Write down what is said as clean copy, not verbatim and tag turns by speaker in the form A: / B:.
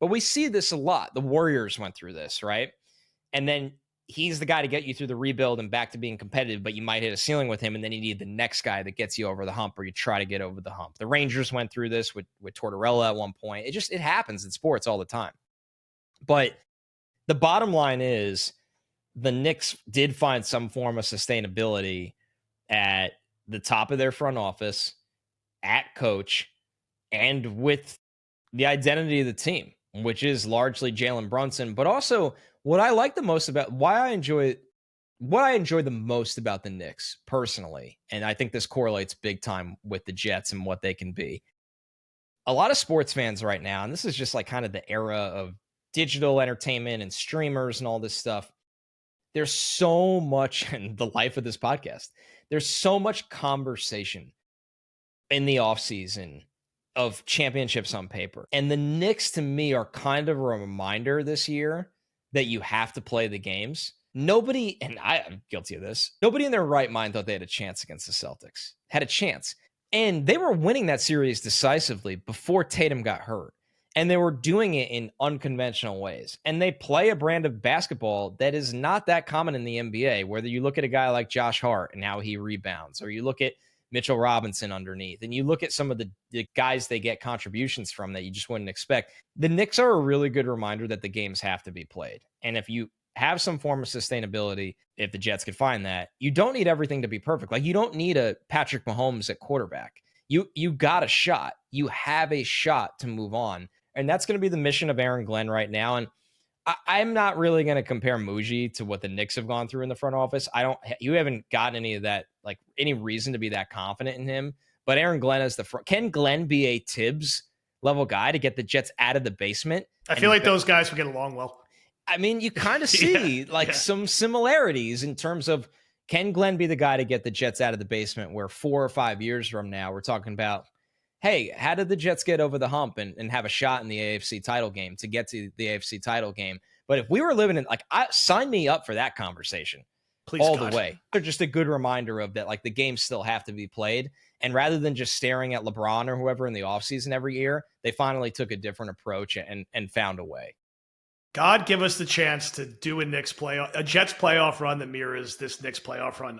A: But we see this a lot. The Warriors went through this, right? And then he's the guy to get you through the rebuild and back to being competitive, but you might hit a ceiling with him, and then you need the next guy that gets you over the hump, or you try to get over the hump. The Rangers went through this with Tortorella at one point. It happens in sports all the time. But the bottom line is the Knicks did find some form of sustainability at the top of their front office, at coach, and with the identity of the team, which is largely Jalen Brunson. But also, what I like the most about what I enjoy the most about the Knicks personally, and I think this correlates big time with the Jets and what they can be. A lot of sports fans right now, and this is just like kind of the era of digital entertainment and streamers and all this stuff. There's so much in the life of this podcast. There's so much conversation in the offseason of championships on paper. And the Knicks, to me, are kind of a reminder this year that you have to play the games. Nobody, and I'm guilty of this, nobody in their right mind thought they had a chance against the Celtics. Had a chance. And they were winning that series decisively before Tatum got hurt. And they were doing it in unconventional ways. And they play a brand of basketball that is not that common in the NBA, whether you look at a guy like Josh Hart and how he rebounds, or you look at Mitchell Robinson underneath, and you look at some of the guys they get contributions from that you just wouldn't expect. The Knicks are a really good reminder that the games have to be played. And if you have some form of sustainability, if the Jets could find that, you don't need everything to be perfect. Like, you don't need a Patrick Mahomes at quarterback. You got a shot. You have a shot to move on. And that's going to be the mission of Aaron Glenn right now. And I'm not really going to compare Muji to what the Knicks have gone through in the front office. You haven't gotten any of that, like any reason to be that confident in him. But Aaron Glenn is the front. Can Glenn be a Tibbs level guy to get the Jets out of the basement?
B: I feel like those guys would get along well.
A: I mean, you kind of see some similarities in terms of, can Glenn be the guy to get the Jets out of the basement, where 4 or 5 years from now we're talking about, hey, how did the Jets get over the hump and have a shot in the AFC title game to get to the AFC title game? But if we were living in, sign me up for that conversation. Please, all God. The way. They're just a good reminder of that, like, the games still have to be played. And rather than just staring at LeBron or whoever in the offseason every year, they finally took a different approach and found a way.
B: God, give us the chance to do a Jets playoff run that mirrors this Knicks playoff run